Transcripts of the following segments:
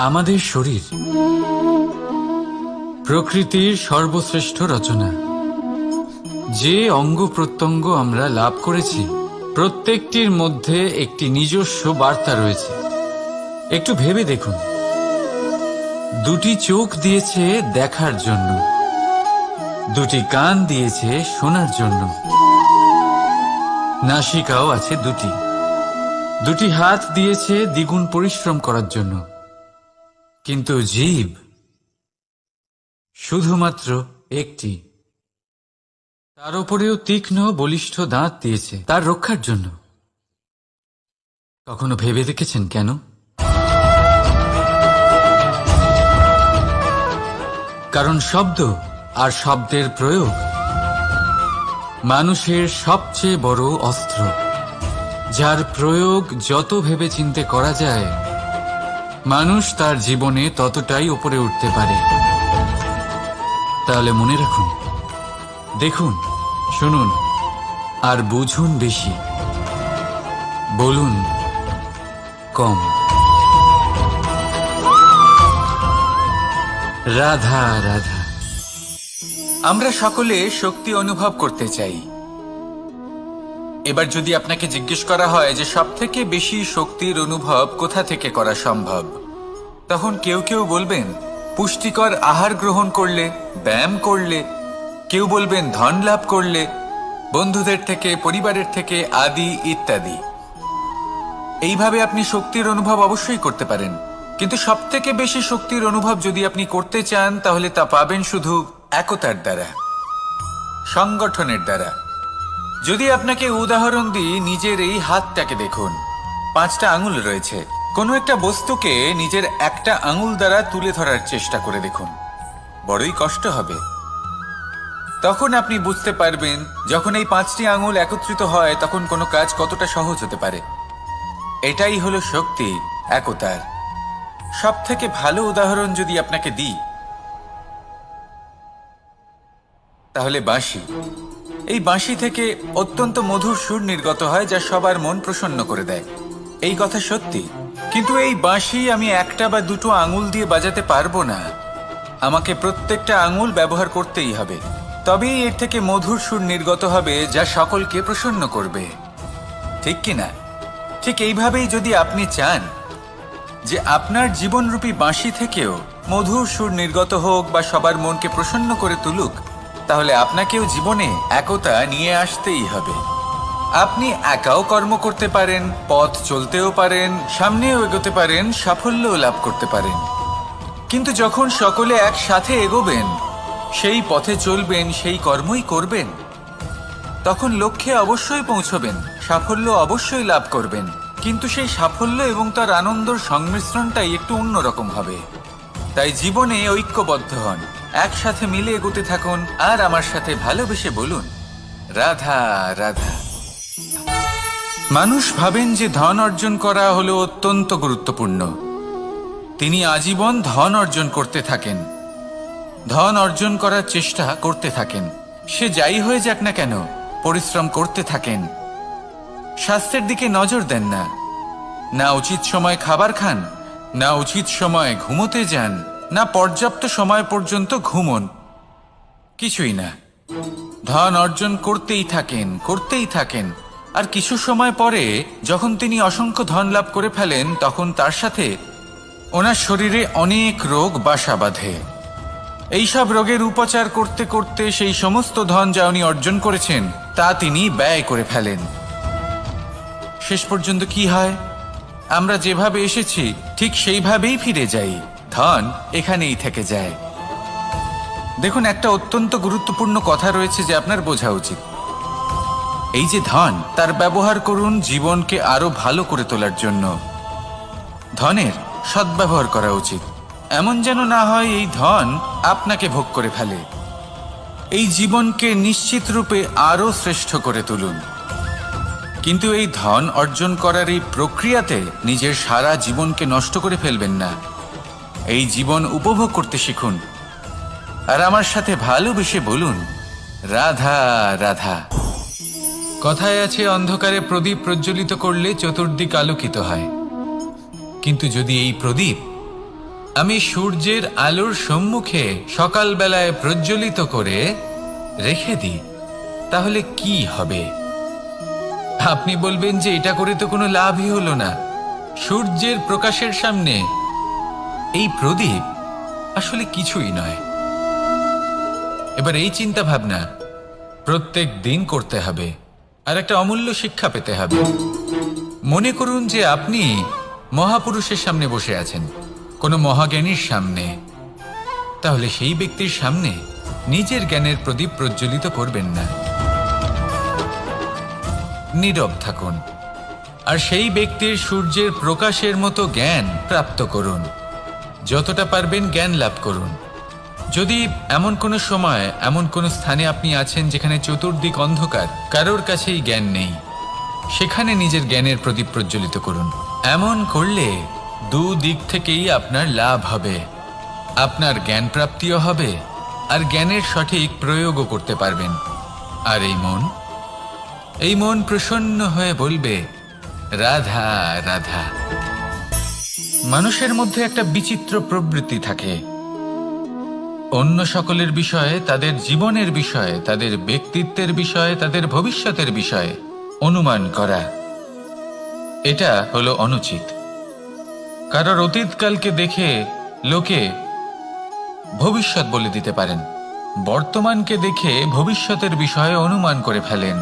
আমাদের শরীর প্রকৃতির সর্বশ্রেষ্ঠ রচনা। যে অঙ্গ প্রত্যঙ্গ আমরা লাভ করেছি প্রত্যেকটির মধ্যে একটি নিজস্ব বার্তা রয়েছে। একটু ভেবে দেখুন, দুটি চোখ দিয়েছে দেখার জন্য, দুটি কান দিয়েছে শোনার জন্য, নাসিকাও আছে দুটি, দুটি হাত দিয়েছে দ্বিগুণ পরিশ্রম করার জন্য। কিন্তু জীব শুধুমাত্র একটি, তার উপরেও তীক্ষ্ণ বলিষ্ঠ দাঁত দিয়েছে তার রক্ষার জন্য। কখনো ভেবে দেখেছেন কেন? কারণ শব্দ আর শব্দের প্রয়োগ মানুষের সবচেয়ে বড় অস্ত্র, যার প্রয়োগ যত ভেবেচিন্তে করা যায় মানুষ তার জীবনে ততটাই উপরে উঠতে পারে। তাহলে মনে রাখুন, দেখুন, শুনুন আর বুঝুন বেশি, বলুন কম। রাধা রাধা। আমরা সকলে শক্তি অনুভব করতে চাই। এবার যদি আপনাকে জিজ্ঞেস করা হয় যে সবথেকে বেশি শক্তির অনুভব কোথা থেকে করা সম্ভব, তখন কেউ কেউ বলবেন পুষ্টিকর আহার গ্রহণ করলে, ব্যায়াম করলে, কেউ বলবেন ধন লাভ করলে, বন্ধুদের থেকে, পরিবারের থেকে, আদি ইত্যাদি। এইভাবে আপনি শক্তির অনুভব অবশ্যই করতে পারেন, কিন্তু সবথেকে বেশি শক্তির অনুভব যদি আপনি করতে চান তাহলে তা পাবেন শুধু একতার দ্বারা, সংগঠনের দ্বারা। যদি আপনাকে উদাহরণ দিই, নিজের এই হাতটাকে দেখুন, 5টা আঙুল রয়েছে। কোনো একটা বস্তুকে নিজের একটা আঙুল দ্বারা তুলে ধরার চেষ্টা করে দেখুন, বড়ই কষ্ট হবে। তখন আপনি বুঝতে পারবেন যখন এই 5টি আঙুল একত্রিত হয় তখন কোনো কাজ কতটা সহজ হতে পারে। এটাই হলো শক্তি, একতার। সব থেকে ভালো উদাহরণ যদি আপনাকে দিই তাহলে বাঁশি। এই বাঁশি থেকে অত্যন্ত মধুর সুর নির্গত হয় যা সবার মন প্রসন্ন করে দেয়। এই কথা সত্যি, কিন্তু এই বাঁশি আমি একটা বা দুটো আঙুল দিয়ে বাজাতে পারবো না। আমাকে প্রত্যেকটা আঙুল ব্যবহার করতেই হবে, তবেই এর থেকে মধুর সুর নির্গত হবে যা সকলকে প্রসন্ন করবে, ঠিক কিনা? ঠিক এইভাবেই যদি আপনি চান যে আপনার জীবনরূপী বাঁশি থেকেও মধুর সুর নির্গত হোক বা সবার মনকে প্রসন্ন করে তুলুক, তাহলে আপনাকেও জীবনে একতা নিয়ে আসতেই হবে। আপনি একাও কর্ম করতে পারেন, পথ চলতেও পারেন, সামনেও এগোতে পারেন, সাফল্যও লাভ করতে পারেন। কিন্তু যখন সকলে একসাথে এগোবেন, সেই পথে চলবেন, সেই কর্মই করবেন, তখন লক্ষ্যে অবশ্যই পৌঁছবেন, সাফল্য অবশ্যই লাভ করবেন। কিন্তু সেই সাফল্য এবং তার আনন্দর সংমিশ্রণটাই একটু অন্যরকম হবে। তাই জীবনে ঐক্যবদ্ধ হন, একসাথে মিলে এগোতে থাকুন, আর আমার সাথে ভালোবেসে বলুন রাধা রাধা। মানুষ ভাবেন যে ধন অর্জন করা হলো অত্যন্ত গুরুত্বপূর্ণ। তিনি আজীবন ধন অর্জন করতে থাকেন, ধন অর্জন করার চেষ্টা করতে থাকেন। সে যাই হয়ে যাক না কেন, পরিশ্রম করতে থাকেন। স্বাস্থ্যের দিকে নজর দেন না, না উচিত সময় খাবার খান, না উচিত সময় ঘুমোতে যান, না পর্যাপ্ত সময় পর্যন্ত ঘুমন, কিছুই না। ধন অর্জন করতেই থাকেন, করতেই থাকেন। আর কিছু সময় পরে যখন তিনি অসংখ্য ধন লাভ করে ফেলেন, তখন তার সাথে ওনার শরীরে অনেক রোগ বাসা বাঁধে। এইসব রোগের উপচার করতে করতে সেই সমস্ত ধন যা উনি অর্জন করেছেন তা তিনি ব্যয় করে ফেলেন। শেষ পর্যন্ত কি হয়? আমরা যেভাবে এসেছি ঠিক সেইভাবেই ফিরে যাই, ধন এখানেই থেকে যায়। দেখুন, একটা অত্যন্ত গুরুত্বপূর্ণ কথা রয়েছে যে আপনার বোঝা উচিত। এই যে ধন, তার ব্যবহার করুন জীবনকে আরো ভালো করে তোলার জন্য। ধনের সদ্ব্যবহার করা উচিত, এমন যেন না হয় এই ধন আপনাকে ভোগ করে ফেলে। এই জীবনকে নিশ্চিত রূপে আরো শ্রেষ্ঠ করে তুলুন। কিন্তু এই ধন অর্জন করার এই প্রক্রিয়াতে নিজের সারা জীবনকে নষ্ট করে ফেলবেন না। এই জীবন উপভোগ করতে শিখুন, আর আমার সাথে ভালোবেসে বলুন রাধা রাধা। কথায় আছে, অন্ধকারে প্রদীপ প্রজ্বলিত করলে চতুর্দিক আলোকিত হয়। কিন্তু যদি এই প্রদীপ আমি সূর্যের আলোর সম্মুখে সকালবেলায় প্রজ্বলিত করে রেখে দিই, তাহলে কি হবে? আপনি বলবেন যে এটা করে তো কোনো লাভই হলো না। সূর্যের প্রকাশের সামনে এই প্রদীপ আসলে কিছুই নয়। এবার এই চিন্তা ভাবনা প্রত্যেক দিন করতে হবে, আর একটা অমূল্য শিক্ষা পেতে হবে। মনে করুন যে আপনি মহাপুরুষের সামনে বসে আছেন, কোনো মহাজ্ঞানীর সামনে, তাহলে সেই ব্যক্তির সামনে নিজের জ্ঞানের প্রদীপ প্রজ্বলিত করবেন না, নীরব থাকুন আর সেই ব্যক্তির সূর্যের প্রকাশের মতো জ্ঞান প্রাপ্ত করুন। যতটা পারবেন জ্ঞান লাভ করুন। যদি এমন কোনো সময় এমন কোনো স্থানে আপনি আছেন যেখানে চতুর্দিক অন্ধকার, কারোর কাছেই জ্ঞান নেই, সেখানে নিজের জ্ঞানের প্রদীপ প্রজ্বলিত করুন। এমন করলে দুদিক থেকেই আপনার লাভ হবে, আপনার জ্ঞান প্রাপ্তিও হবে আর জ্ঞানের সঠিক প্রয়োগও করতে পারবেন। আর এই মন প্রসন্ন হয়ে বলবে, রাধা রাধা। মানুষের মধ্যে একটা বিচিত্র প্রবৃত্তি থাকে, অন্য সকলের বিষয়ে, তাদের জীবনের বিষয়ে, তাদের ব্যক্তিত্বের বিষয়ে, তাদের ভবিষ্যতের বিষয়ে অনুমান করা। এটা হলো অনুচিত। কারোর অতীতকালকে দেখে লোকে ভবিষ্যৎ বলে দিতে পারেন, বর্তমানকে দেখে ভবিষ্যতের বিষয়ে অনুমান করে ফেলেন।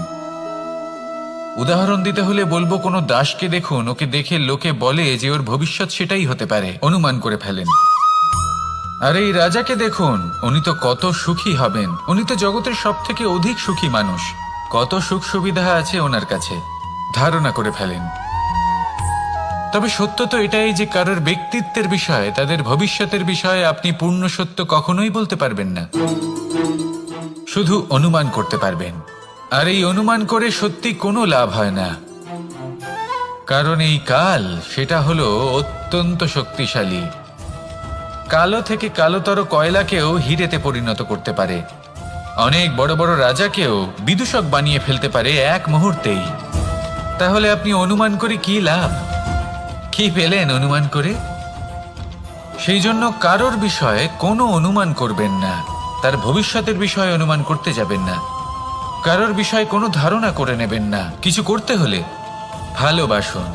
উদাহরণ দিতে হলে বলবো, কোনো দাসকে দেখুন, ওকে দেখে লোকে বলে যে ওর ভবিষ্যৎ সেটাই হতে পারে, অনুমান করে ফেলেন। আর এই রাজাকে দেখুন, উনি তো কত সুখী হবেন, উনি তো জগতের সব থেকে অধিক সুখী মানুষ, কত সুখ সুবিধা আছে ওনার কাছে, ধারণা করে ফেলেন। তবে সত্য তো এটাই যে কারোর ব্যক্তিত্বের বিষয়ে, তাদের ভবিষ্যতের বিষয়ে আপনি পূর্ণ সত্য কখনোই বলতে পারবেন না, শুধু অনুমান করতে পারবেন। আর এই অনুমান করে সত্যি কোনো লাভ হয় না, কারণ এই কাল সেটা হলো অত্যন্ত শক্তিশালী। কালো থেকে কালোতর কয়লাকেও হিরেতে পরিণত করতে পারে, অনেক বড় বড় রাজাকেও বিদূষক বানিয়ে ফেলতে পারে এক মুহূর্তেই। তাহলে আপনি অনুমান করে কি লাভ? কি পেলেন অনুমান করে? সেই জন্য কারোর বিষয়ে কোনো অনুমান করবেন না, তার ভবিষ্যতের বিষয়ে অনুমান করতে যাবেন না, কারোর বিষয়ে কোনো ধারণা করে নেবেন না। কিছু করতে হলে ভালোবাসুন,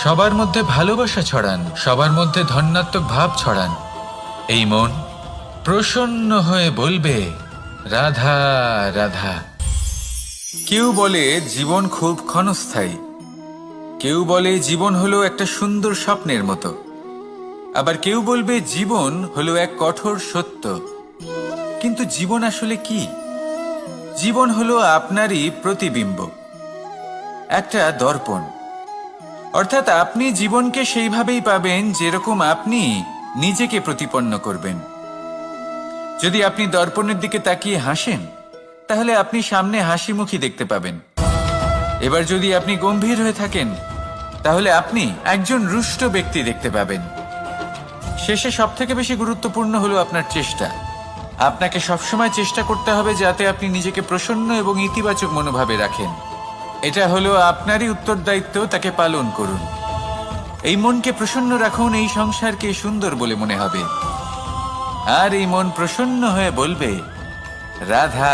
সবার মধ্যে ভালোবাসা ছড়ান, সবার মধ্যে ধন্যাত্মক ভাব ছড়ান। এই মন প্রসন্ন হয়ে বলবে, রাধা রাধা। কেউ বলে জীবন খুব ক্ষণস্থায়ী, কেউ বলে জীবন হলো একটা সুন্দর স্বপ্নের মতো, আবার কেউ বলবে জীবন হলো এক কঠোর সত্য। কিন্তু জীবন আসলে কি? জীবন হলো আপনারই প্রতিবিম্ব, একটা দর্পণ। অর্থাৎ আপনি জীবনকে সেইভাবেই পাবেন যেরকম আপনি নিজেকে প্রতিপন্ন করবেন। যদি আপনি দর্পণের দিকে তাকিয়ে হাসেন, তাহলে আপনি সামনে হাসি মুখী দেখতে পাবেন। এবার যদি আপনি গম্ভীর হয়ে থাকেন, তাহলে আপনি একজন রুষ্ট ব্যক্তি দেখতে পাবেন। শেষে সবথেকে বেশি গুরুত্বপূর্ণ হলো আপনার চেষ্টা। আপনাকে সবসময় চেষ্টা করতে হবে যাতে আপনি নিজেকে প্রসন্ন এবং ইতিবাচক মনোভাবে রাখেন। এটা হলো আপনারই উত্তরদায়িত্ব, তাকে পালন করুন। এই মনকে প্রসন্ন রাখুন, এই সংসারকে সুন্দর বলে মনে হবে। আর এই মন প্রসন্ন হয়ে বলবে, রাধা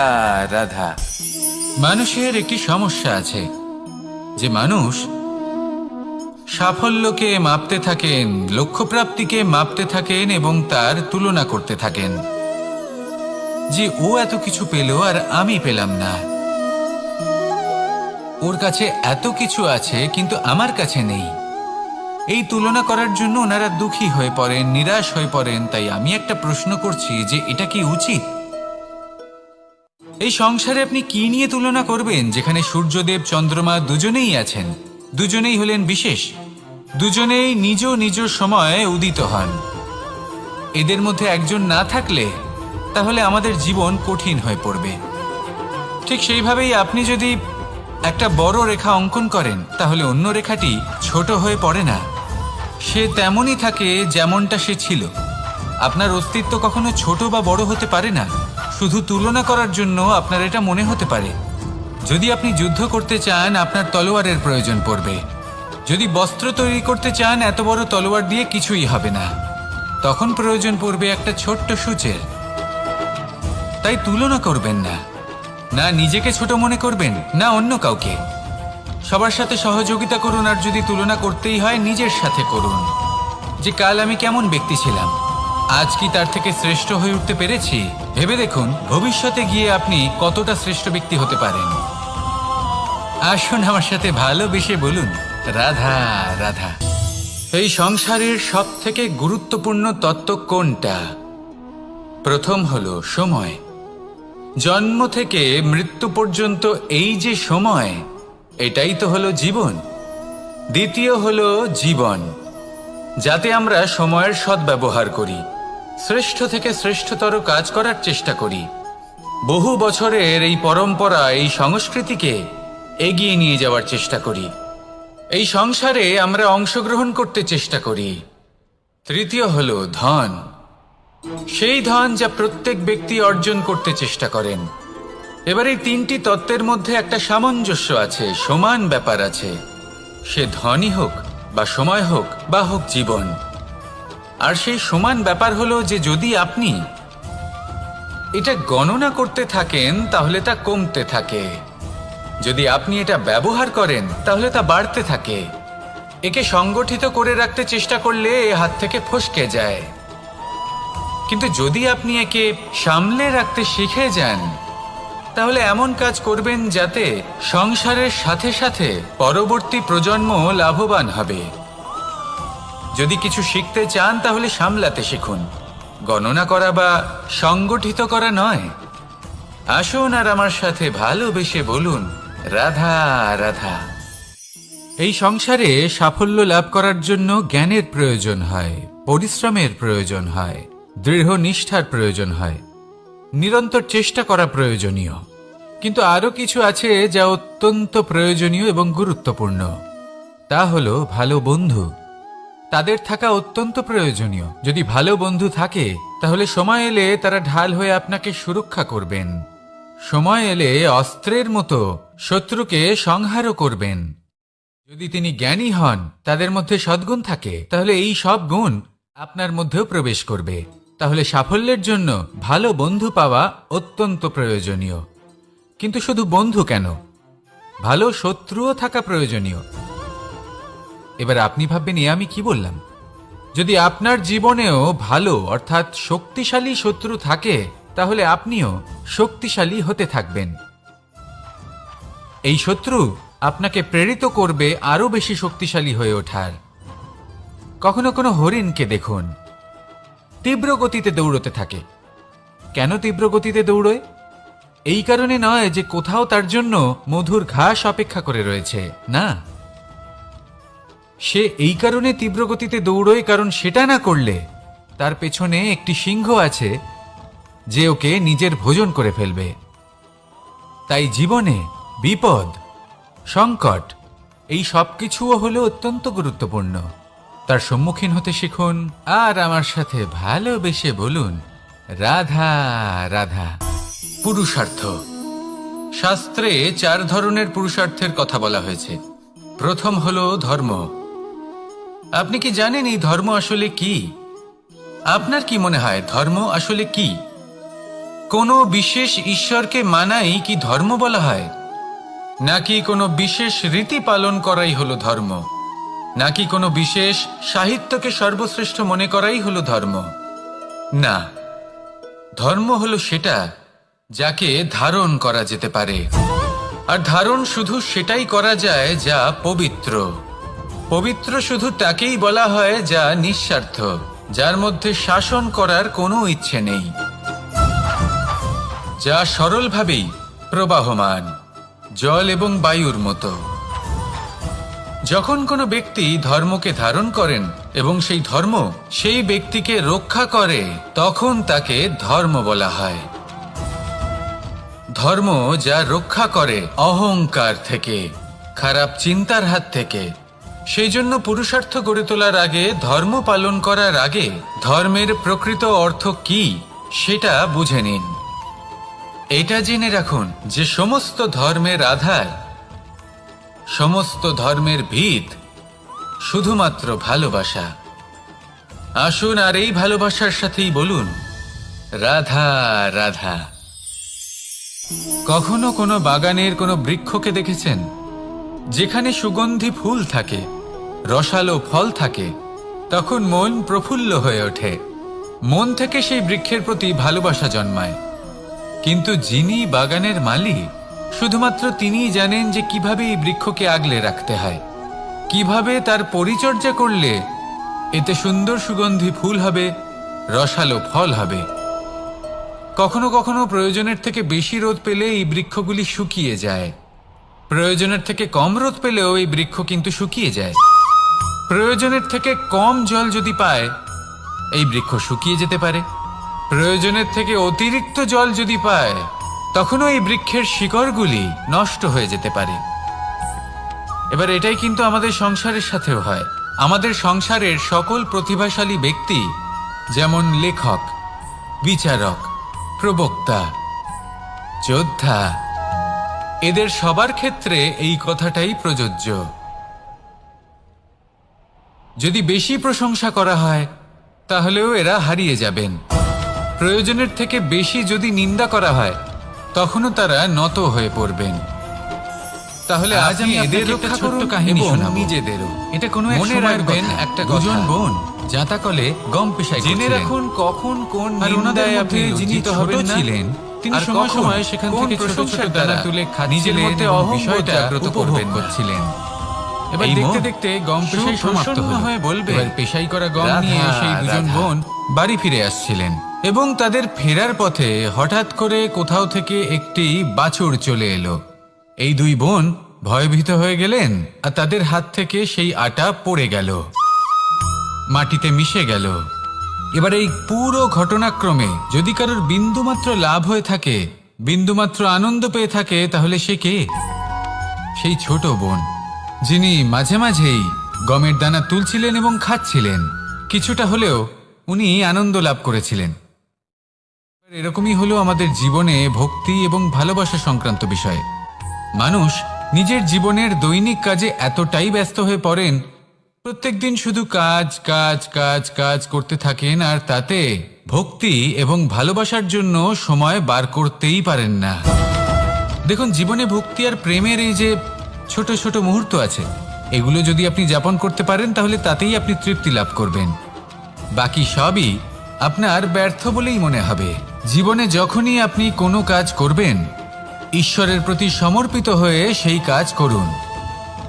রাধা। মানুষের একটি সমস্যা আছে, যে মানুষ সাফল্যকে মাপতে থাকেন, লক্ষ্যপ্রাপ্তিকে মাপতে থাকেন এবং তার তুলনা করতে থাকেন, যে ও এত কিছু পেল আর আমি পেলাম না, ওর কাছে এত কিছু আছে কিন্তু আমার কাছে নেই। এই তুলনা করার জন্য ওনারা দুঃখী হয়ে পড়েন, নিরাশ হয়ে পড়েন। তাই আমি একটা প্রশ্ন করছি যে এটা কি উচিত? এই সংসারে আপনি কি নিয়ে তুলনা করবেন, যেখানে সূর্যদেব চন্দ্রমা দুজনেই আছেন, দুজনেই হলেন বিশেষ, দুজনেই নিজ নিজ সময়ে উদিত হন। এদের মধ্যে একজন না থাকলে তাহলে আমাদের জীবন কঠিন হয়ে পড়বে। ঠিক সেইভাবেই আপনি যদি একটা বড় রেখা অঙ্কন করেন, তাহলে অন্য রেখাটি ছোট হয়ে পড়ে না, সে তেমনই থাকে যেমনটা সে ছিল। আপনার অস্তিত্ব কখনো ছোট বা বড় হতে পারে না, শুধু তুলনা করার জন্য আপনার এটা মনে হতে পারে। যদি আপনি যুদ্ধ করতে চান, আপনার তলোয়ারের প্রয়োজন পড়বে। যদি বস্ত্র তৈরি করতে চান, এত বড় তলোয়ার দিয়ে কিছুই হবে না। তখন প্রয়োজন পড়বে একটা ছোট্ট সূচের। তাই তুলনা করবেন না, না নিজেকে ছোট মনে করবেন, না অন্য কাউকে। সবার সাথে সহযোগিতা করুন, আর যদি তুলনা করতেই হয় নিজের সাথে করুন, যে কাল আমি কেমন ব্যক্তি ছিলাম, আজ কি তার থেকে শ্রেষ্ঠ হয়ে উঠতে পেরেছি। ভেবে দেখুন ভবিষ্যতে গিয়ে আপনি কতটা শ্রেষ্ঠ ব্যক্তি হতে পারেন। আসুন আমার সাথে ভালোবেসে বলুন, রাধা রাধা। এই সংসারের সব থেকে গুরুত্বপূর্ণ তত্ত্ব কোনটা? প্রথম হলো সময়। জন্ম থেকে মৃত্যু পর্যন্ত এই যে সময়, এটাই তো হলো জীবন। দ্বিতীয় হলো জীবন, যাতে আমরা সময়ের সদ্ব্যবহার করি, শ্রেষ্ঠ থেকে শ্রেষ্ঠতর কাজ করার চেষ্টা করি, বহু বছরের এই পরম্পরা, এই সংস্কৃতিকে এগিয়ে নিয়ে যাওয়ার চেষ্টা করি, এই সংসারে আমরা অংশগ্রহণ করতে চেষ্টা করি। তৃতীয় হলো ধন, সেই ধন যা প্রত্যেক ব্যক্তি অর্জন করতে চেষ্টা করেন। এবার এই তিনটি তত্ত্বের মধ্যে একটা সামঞ্জস্য আছে, সমান ব্যাপার আছে, সে ধনই হোক বা সময় হোক বা হোক জীবন। আর সেই সমান ব্যাপার হলো যে যদি আপনি এটা গণনা করতে থাকেন তাহলে তা কমতে থাকে, যদি আপনি এটা ব্যবহার করেন তাহলে তা বাড়তে থাকে। একে সংগঠিত করে রাখতে চেষ্টা করলে এ হাত থেকে ফসকে যায়, কিন্তু যদি আপনি একে সামলে রাখতে শিখে যান তাহলে এমন কাজ করবেন যাতে সংসারের সাথে সাথে পরবর্তী প্রজন্ম লাভবান হবে। যদি কিছু শিখতে চান তাহলে সামলাতে শিখুন, গণনা করা বা সংগঠিত করা নয়। আসুন আর আমার সাথে ভালোবেসে বলুন, রাধা রাধা। এই সংসারে সাফল্য লাভ করার জন্য জ্ঞানের প্রয়োজন হয়, পরিশ্রমের প্রয়োজন হয়, দৃঢ় নিষ্ঠার প্রয়োজন হয়, নিরন্তর চেষ্টা করা প্রয়োজনীয়। কিন্তু আরো কিছু আছে যা অত্যন্ত প্রয়োজনীয় এবং গুরুত্বপূর্ণ। তা হলো ভালো বন্ধু। তাদের থাকা অত্যন্ত প্রয়োজনীয়। যদি ভালো বন্ধু থাকে তাহলে সময় এলে তারা ঢাল হয়ে আপনাকে সুরক্ষা করবেন। সময় এলে অস্ত্রের মতো শত্রুকে সংহারও করবেন। যদি তিনি জ্ঞানী হন, তাদের মধ্যে সদ্গুণ থাকে, তাহলে এই সব গুণ আপনার মধ্যেও প্রবেশ করবে। তাহলে সাফল্যের জন্য ভালো বন্ধু পাওয়া অত্যন্ত প্রয়োজনীয়। কিন্তু শুধু বন্ধু কেন, ভালো শত্রুও থাকা প্রয়োজনীয়। এবার আপনি ভাববেন, এ আমি কি বললাম? যদি আপনার জীবনেও ভালো অর্থাৎ শক্তিশালী শত্রু থাকে তাহলে আপনিও শক্তিশালী হতে থাকবেন। এই শত্রু আপনাকে প্রেরিত করবে আরো বেশি শক্তিশালী হয়ে ওঠার। কখনো কোনো হরিণকে দেখুন, তীব্র গতিতে দৌড়তে থাকে। কেন তীব্র গতিতে দৌড়য়? এই কারণে নয় যে কোথাও তার জন্য মধুর ঘাস অপেক্ষা করে রয়েছে, না। সে এই কারণে তীব্র গতিতে দৌড়য় কারণ সেটা না করলে তার পেছনে একটি সিংহ আছে যে ওকে নিজের ভোজন করে ফেলবে। তাই জীবনে বিপদ, সংকট, এই সব কিছুও হলো অত্যন্ত গুরুত্বপূর্ণ। তার সম্মুখীন হতে শিখুন আর আমার সাথে ভালোবেসে বলুন, রাধা রাধা। পুরুষার্থ। শাস্ত্রে 4 ধরনের পুরুষার্থের কথা বলা হয়েছে। প্রথম হলো ধর্ম। আপনি কি জানেন এই ধর্ম আসলে কি? আপনার কি মনে হয় ধর্ম আসলে কি? কোনো বিশেষ ঈশ্বরকে মানাই কি ধর্ম বলা হয়? নাকি কোনো বিশেষ রীতি পালন করাই হলো ধর্ম? নাকি কোনো বিশেষ সাহিত্যকে সর্বশ্রেষ্ঠ মনে করাই হলো ধর্ম? না, ধর্ম হলো সেটা যাকে ধারণ করা যেতে পারে। আর ধারণ শুধু সেটাই করা যায় যা পবিত্র। পবিত্র শুধু তাকেই বলা হয় যা নিঃস্বার্থ, যার মধ্যে শাসন করার কোনো ইচ্ছে নেই, যা সরলভাবেই প্রবাহমান, জল এবং বায়ুর মতো। যখন কোনো ব্যক্তি ধর্মকে ধারণ করেন এবং সেই ধর্ম সেই ব্যক্তিকে রক্ষা করে, তখন তাকে ধর্ম বলা হয়। ধর্ম যা রক্ষা করে অহংকার থেকে, খারাপ চিন্তার হাত থেকে। সেই জন্য পুরুষার্থ গড়ে তোলার আগে, ধর্ম পালন করার আগে ধর্মের প্রকৃত অর্থ কি সেটা বুঝে নিন। এটা জেনে রাখুন যে সমস্ত ধর্মের আধার, সমস্ত ধর্মের ভিত শুধুমাত্র ভালোবাসা। আসুন আর এই ভালোবাসার সাথেই বলুন, রাধা রাধা। কখনো কোনো বাগানের কোনো বৃক্ষকে দেখেছেন যেখানে সুগন্ধি ফুল থাকে, রসালো ফল থাকে? তখন মন প্রফুল্ল হয়ে ওঠে, মন থেকে সেই বৃক্ষের প্রতি ভালোবাসা জন্মায়। কিন্তু যিনি বাগানের মালিক, শুধুমাত্র তিনিই জানেন যে কিভাবে এই বৃক্ষকে আগলে রাখতে হয়, কিভাবে তার পরিচর্যা করলে এতে সুন্দর সুগন্ধি ফুল হবে, রসালো ফল হবে। কখনো কখনো প্রয়োজনের থেকে বেশি রোদ পেলে এই বৃক্ষগুলি শুকিয়ে যায়, প্রয়োজনের থেকে কম রোদ পেলেও এই বৃক্ষ কিন্তু শুকিয়ে যায়। প্রয়োজনের থেকে কম জল যদি পায়, এই বৃক্ষ শুকিয়ে যেতে পারে। প্রয়োজনের থেকে অতিরিক্ত জল যদি পায়, তখনও এই বৃক্ষের শিকড়গুলি নষ্ট হয়ে যেতে পারে। এবার এটাই কিন্তু আমাদের সংসারের সাথেও হয়। আমাদের সংসারের সকল প্রতিভাশালী ব্যক্তি, যেমন লেখক, বিচারক, প্রবক্তা, যোদ্ধা, এদের সবার ক্ষেত্রে এই কথাটাই প্রযোজ্য। যদি বেশি প্রশংসা করা হয় তাহলেও এরা হারিয়ে যাবেন। প্রয়োজনের থেকে বেশি যদি নিন্দা করা হয় তখনও তারা নত হয়ে পড়বেন। তাহলে আজ আমি এদের একটা ছোট্ট কাহিনী শোনাবো, নিজেদেরও। এটা কোনো মনে রাখবেন, একটা দুজন বোন জাঁতাকলে গম পেশাই করছিলেন। জেনে রাখুন কখন কোন নিন্দায় আপনি যিনি হবেন ছিলেন, তিনি সময় সময় সেখান থেকে ছোট ছোট দানা তুলে নিজের মধ্যে বিষয়টা উপভোগ করছিলেন। এবার দেখতে দেখতে গম পেশাই সমাপ্ত হয়ে বলবে, এবার পেশাই করা গম নিয়ে সেই দুজন বোন বাড়ি ফিরে আসছিলেন এবং তাদের ফেরার পথে হঠাৎ করে কোথাও থেকে একটি বাছুর চলে এলো। এই দুই বোন ভয়ভীত হয়ে গেলেন আর তাদের হাত থেকে সেই আটা পড়ে গেল, মাটিতে মিশে গেল। এবার এই পুরো ঘটনাক্রমে যদি কারোর বিন্দুমাত্র লাভ হয়ে থাকে, বিন্দুমাত্র আনন্দ পেয়ে থাকে, তাহলে সে কে? সেই ছোট বোন, যিনি মাঝে মাঝেই গমের দানা তুলছিলেন এবং খাচ্ছিলেন। কিছুটা হলেও উনি আনন্দ লাভ করেছিলেন। এরকমই হলো আমাদের জীবনে ভক্তি এবং ভালোবাসা সংক্রান্ত বিষয়। মানুষ নিজের জীবনের দৈনিক কাজে এতটাই ব্যস্ত হয়ে পড়েন, প্রত্যেক দিন শুধু কাজ কাজ কাজ কাজ করতে থাকেন, আর তাতে ভক্তি এবং ভালোবাসার জন্য সময় বার করতেই পারেন না। দেখুন, জীবনে ভক্তি আর প্রেমের এই যে ছোট ছোট মুহূর্ত আছে, এগুলো যদি আপনি যাপন করতে পারেন তাহলে তাতেই আপনি তৃপ্তি লাভ করবেন। বাকি সবই আপনার ব্যর্থ বলেই মনে হবে। জীবনে যখনই আপনি কোনো কাজ করবেন, ঈশ্বরের প্রতি সমর্পিত হয়ে সেই কাজ করুন।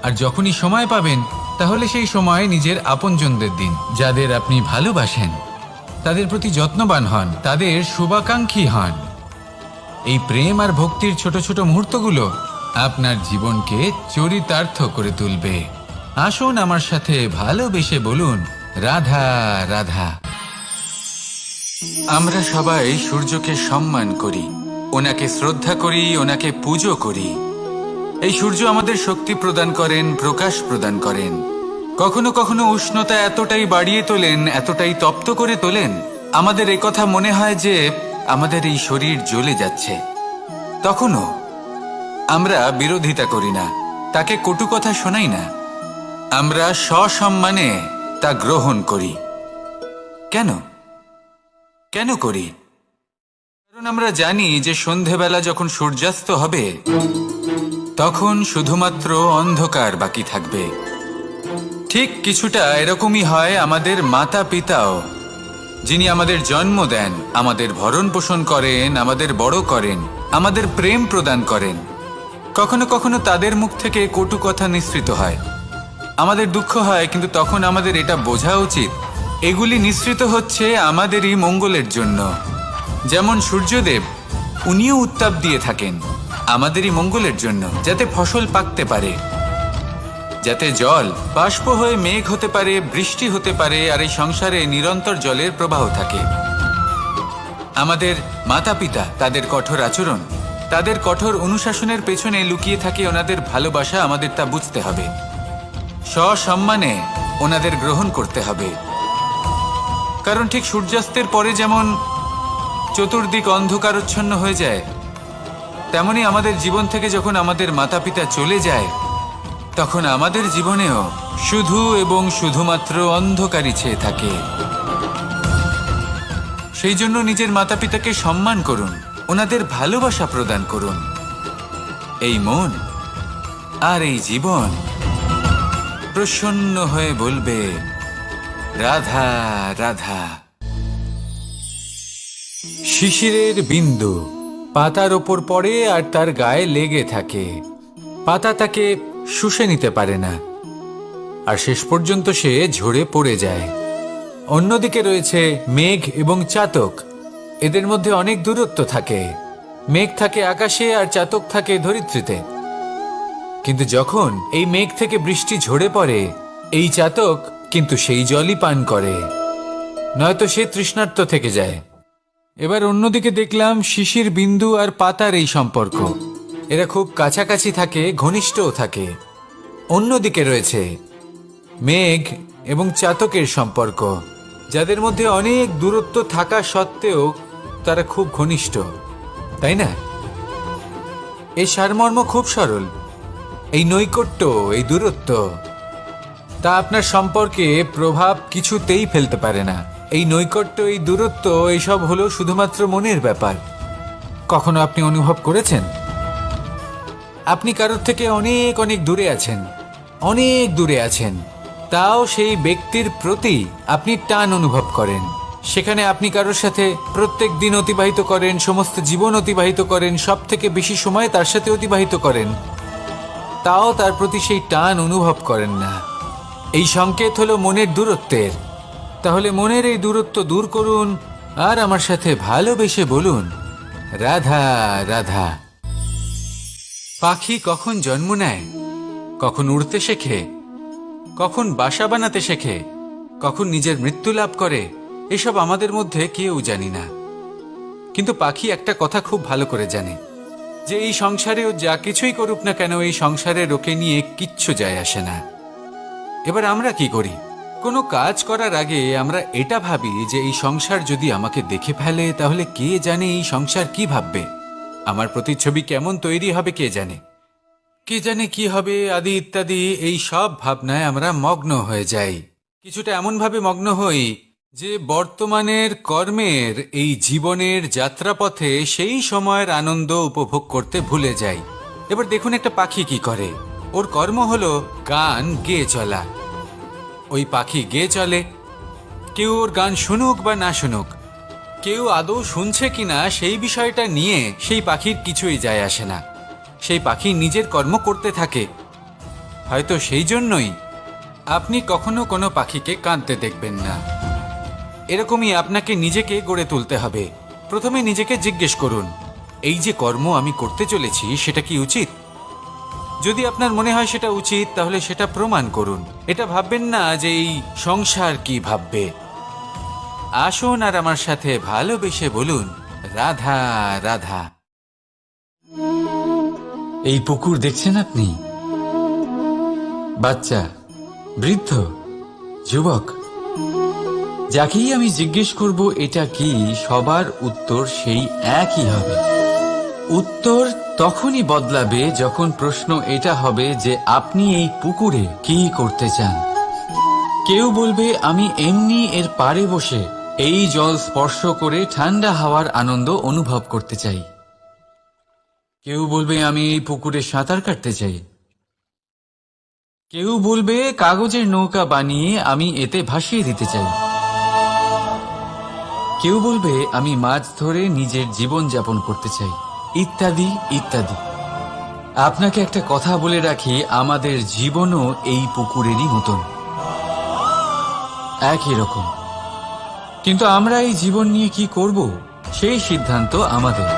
আর যখনই সময় পাবেন, তাহলে সেই সময় নিজের আপনজনদের দিন, যাদের আপনি ভালোবাসেন, তাদের প্রতি যত্নবান হন, তাদের শুভাকাঙ্ক্ষী হন। এই প্রেম আর ভক্তির ছোট ছোট মুহূর্তগুলো আপনার জীবনকে চরিতার্থ করে তুলবে। আসুন আমার সাথে ভালোবেসে বলুন, রাধা রাধা। আমরা সবাই সূর্যকে সম্মান করি, ওনাকে শ্রদ্ধা করি, ওনাকে পুজো করি। এই সূর্য আমাদের শক্তি প্রদান করেন, প্রকাশ প্রদান করেন। কখনো কখনো উষ্ণতা এতটাই বাড়িয়ে তোলেন, এতটাই তপ্ত করে তোলেন, আমাদের একথা মনে হয় যে আমাদের এই শরীর জ্বলে যাচ্ছে। তখনও আমরা বিরোধিতা করি না, তাকে কটু কথা শোনাই না, আমরা সসম্মানে তা গ্রহণ করি। কেন কেন করি? কারণ আমরা জানি যে সন্ধেবেলা যখন সূর্যাস্ত হবে, তখন শুধুমাত্র অন্ধকার বাকি থাকবে। ঠিক কিছুটা এরকমই হয় আমাদের মাতা পিতাও, যিনি আমাদের জন্ম দেন, আমাদের ভরণ পোষণ করেন, আমাদের বড় করেন, আমাদের প্রেম প্রদান করেন। কখনো কখনো তাদের মুখ থেকে কটু কথা নিঃসৃত হয়, আমাদের দুঃখ হয়, কিন্তু তখন আমাদের এটা বোঝা উচিত এগুলি নিঃসৃত হচ্ছে আমাদেরই মঙ্গলের জন্য। যেমন সূর্যদেব, উনিও উত্তাপ দিয়ে থাকেন আমাদেরই মঙ্গলের জন্য, যাতে ফসল পাকতে পারে, যাতে জল বাষ্প হয়ে মেঘ হতে পারে, বৃষ্টি হতে পারে, আর এই সংসারে নিরন্তর জলের প্রবাহ থাকে। আমাদের মাতা পিতা, তাদের কঠোর আচরণ, তাদের কঠোর অনুশাসনের পেছনে লুকিয়ে থাকে ওনাদের ভালোবাসা। আমাদের তা বুঝতে হবে, সসম্মানে ওনাদের গ্রহণ করতে হবে। কারণ ঠিক সূর্যাস্তের পরে যেমন চতুর্দিক অন্ধকারচ্ছন্ন হয়ে যায়, তেমনি আমাদের জীবন থেকে যখন আমাদের মাতা পিতা চলে যায়, তখন আমাদের জীবনেও শুধু এবং শুধুমাত্র অন্ধকারই ছেয়ে থাকে। সেই জন্য নিজের মাতা পিতাকে সম্মান করুন, ওনাদের ভালোবাসা প্রদান করুন। এই মন আর এই জীবন প্রসন্ন হয়ে বলবে রাধা রাধা। শিশিরের বিন্দু পাতার ওপর পড়ে আর তার গায়ে লেগে থাকে। পাতা তাকে শুষে নিতে পারে না, আর শেষ পর্যন্ত সে ঝরে পড়ে যায়। অন্যদিকে রয়েছে মেঘ এবং চাতক। এদের মধ্যে অনেক দূরত্ব থাকে। মেঘ থাকে আকাশে আর চাতক থাকে ধরিত্রীতে। কিন্তু যখন এই মেঘ থেকে বৃষ্টি ঝরে পড়ে, এই চাতক কিন্তু সেই জলই পান করে, নয়তো সে তৃষ্ণার্ত থেকে যায়। এবার অন্যদিকে দেখলাম শিশির বিন্দু আর পাতার এই সম্পর্ক। এরা খুব কাছাকাছি থাকে, ঘনিষ্ঠও থাকে। অন্যদিকে রয়েছে মেঘ এবং চাতকের সম্পর্ক, যাদের মধ্যে অনেক দূরত্ব থাকা সত্ত্বেও তারা খুব ঘনিষ্ঠ, তাই না? এই সারমর্ম খুব সরল। এই নৈকট্য, এই দূরত্ব, তা আপনার সম্পর্কে প্রভাব কিছুতেই ফেলতে পারে না। এই নৈকট্য, এই দূরত্ব, এইসব হলো শুধুমাত্র মনের ব্যাপার। কখনো আপনি অনুভব করেছেন আপনি কারোর থেকে অনেক অনেক দূরে আছেন, অনেক দূরে আছেন, তাও সেই ব্যক্তির প্রতি আপনি টান অনুভব করেন। সেখানে আপনি কারোর সাথে প্রত্যেক দিন অতিবাহিত করেন, সমস্ত জীবন অতিবাহিত করেন, সব থেকে বেশি সময় তার সাথে অতিবাহিত করেন, তাও তার প্রতি সেই টান অনুভব করেন না। এই সংকেত হলো মনের দূরত্বের। তাহলে মনের এই দূরত্ব দূর করুন আর আমার সাথে ভালোবেসে বলুন রাধা রাধা। পাখি কখন জন্ম নেয়, কখন উড়তে শেখে, কখন বাসা বানাতে শেখে, কখন নিজের মৃত্যু লাভ করে, এসব আমাদের মধ্যে কেউ জানি না। কিন্তু পাখি একটা কথা খুব ভালো করে জানে, যে এই সংসারে ও যা কিছুই করুক না কেন, এই সংসারের ওকে নিয়ে কিচ্ছু যায় আসে না। এবার আমরা কি করি? কোনো কাজ করার আগে আমরা এটা ভাবি যে এই সংসার যদি আমাকে দেখে ফেলে তাহলে কে জানে এই সংসার কি ভাববে, আমার প্রতিচ্ছবি কেমন তৈরি হবে কে জানে, কে জানে কি হবে আদি ইত্যাদি। এই সব ভাবনায় আমরা মগ্ন হয়ে যাই। কিছুটা এমনভাবে মগ্ন হই যে বর্তমানের কর্মের এই জীবনের যাত্রাপথে সেই সময়ের আনন্দ উপভোগ করতে ভুলে যাই। এবার দেখুন একটা পাখি কি করে। ওর কর্ম হলো গান গেয়ে চলা। ওই পাখি গেয়ে চলে, কেউ ওর গান শুনুক বা না শুনুক, কেউ আদৌ শুনছে কিনা সেই বিষয়টা নিয়ে সেই পাখির কিছুই যায় আসে না। সেই পাখি নিজের কর্ম করতে থাকে। হয়তো সেই জন্যই আপনি কখনো কোনো পাখিকে কাঁদতে দেখবেন না। এরকমই আপনাকে নিজেকে গড়ে তুলতে হবে। প্রথমে নিজেকে জিজ্ঞেস করুন, এই যে কর্ম আমি করতে চলেছি সেটা কি উচিত? যদি আপনার মনে হয় সেটা উচিত, তাহলে সেটা প্রমাণ করুন। এটা ভাববেন না যে এই সংসার কি ভাববে। আসুন আর আমার সাথে ভালোবেসে বলুন রাধা রাধা। এই পুকুর দেখছেন আপনি? বাচ্চা, বৃদ্ধ, যুবক, যাকেই আমি জিজ্ঞেস করব এটা কি, সবার উত্তর সেই একই হবে। উত্তর তখনই বদলাবে যখন প্রশ্ন এটা হবে যে আপনি এই পুকুরে কি করতে চান। কেউ বলবে আমি এমনি এর পাড়ে বসে এই জল স্পর্শ করে ঠান্ডা হাওয়ার আনন্দ অনুভব করতে চাই। কেউ বলবে আমি এই পুকুরে সাঁতার কাটতে চাই। কেউ বলবে কাগজের নৌকা বানিয়ে আমি এতে ভাসিয়ে দিতে চাই। কেউ বলবে আমি মাছ ধরে নিজের জীবন যাপন করতে চাই, ইত্যাদি ইত্যাদি। আপনাকে একটা কথা বলে রাখি, আমাদের জীবনও এই পুকুরেরই মতন, একই রকম। কিন্তু আমরা এই জীবন নিয়ে কি করব সেই সিদ্ধান্ত আমাদের।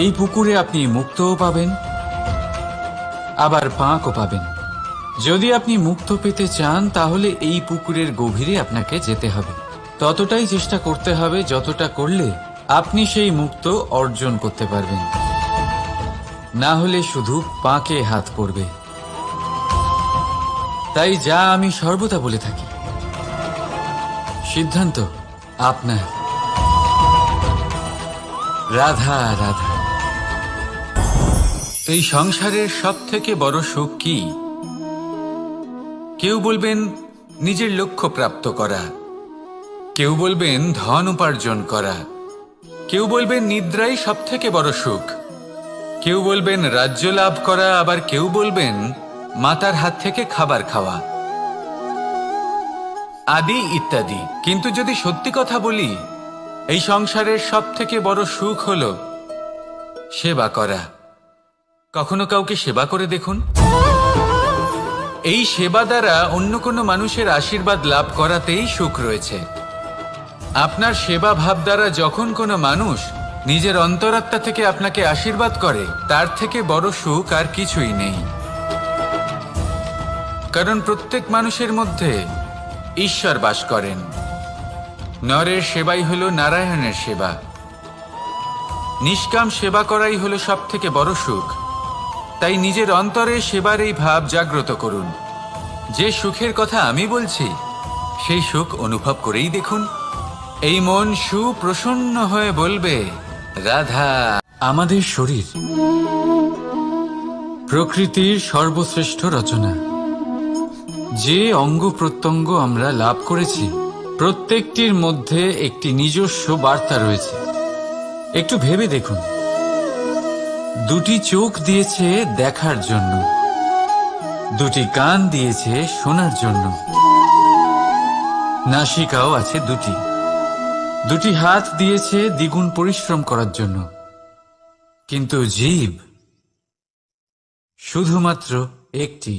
এই পুকুরে আপনি মুক্তও পাবেন, আবার পাঁকও পাবেন। যদি আপনি মুক্ত পেতে চান তাহলে এই পুকুরের গভীরে আপনাকে যেতে হবে। ততটাই চেষ্টা করতে হবে যতটা করলে আপনি সেই মুক্ত অর্জন করতে পারবেন। না হলে শুধু পাঁকে হাত পড়বে। তাই যা আমি সর্বদা বলে থাকি, সিদ্ধান্ত আপনার। রাধা রাধা। এই সংসারের সব থেকে বড় সুখ কি? কেউ বলবেন নিজের লক্ষ্য প্রাপ্ত করা, কেউ বলবেন ধন উপার্জন করা, কেউ বলবেন নিদ্রাই সব থেকে বড় সুখ, কেউ বলবেন রাজ্য লাভ করা, আবার কেউ বলবেন মাতার হাত থেকে খাবার খাওয়া, আদি ইত্যাদি। কিন্তু যদি সত্যি কথা বলি, এই সংসারের সব থেকে বড় সুখ হল সেবা করা। কখনো কাউকে সেবা করে দেখুন। এই সেবা দ্বারা অন্য কোনো মানুষের আশীর্বাদ লাভ করাতেই সুখ রয়েছে। আপনার সেবা ভাব দ্বারা যখন কোনো মানুষ নিজের অন্তরাত্মা থেকে আপনাকে আশীর্বাদ করে, তার থেকে বড় সুখ আর কিছুই নেই। কারণ প্রত্যেক মানুষের মধ্যে ঈশ্বর বাস করেন। নরের সেবাই হলো নারায়ণের সেবা। নিষ্কাম সেবা করাই হলো সব থেকে বড় সুখ। তাই নিজের অন্তরে সেবার এই ভাব জাগ্রত করুন। যে সুখের কথা আমি বলছি, সেই সুখ অনুভব করেই দেখুন। এই মন সুপ্রসন্ন হয়ে বলবে, রাধা। আমাদের শরীর প্রকৃতির সর্বশ্রেষ্ঠ রচনা। যে অঙ্গ প্রত্যঙ্গ আমরা লাভ করেছি, প্রত্যেকটির মধ্যে একটি নিজস্ব বার্তা রয়েছে। একটু ভেবে দেখুন, দুটি চোখ দিয়েছে দেখার জন্য, দুটি কান দিয়েছে শোনার জন্য, নাসিকাও আছে দুটি, দুটি হাত দিয়েছে দ্বিগুণ পরিশ্রম করার জন্য। কিন্তু জীব শুধুমাত্র একটি।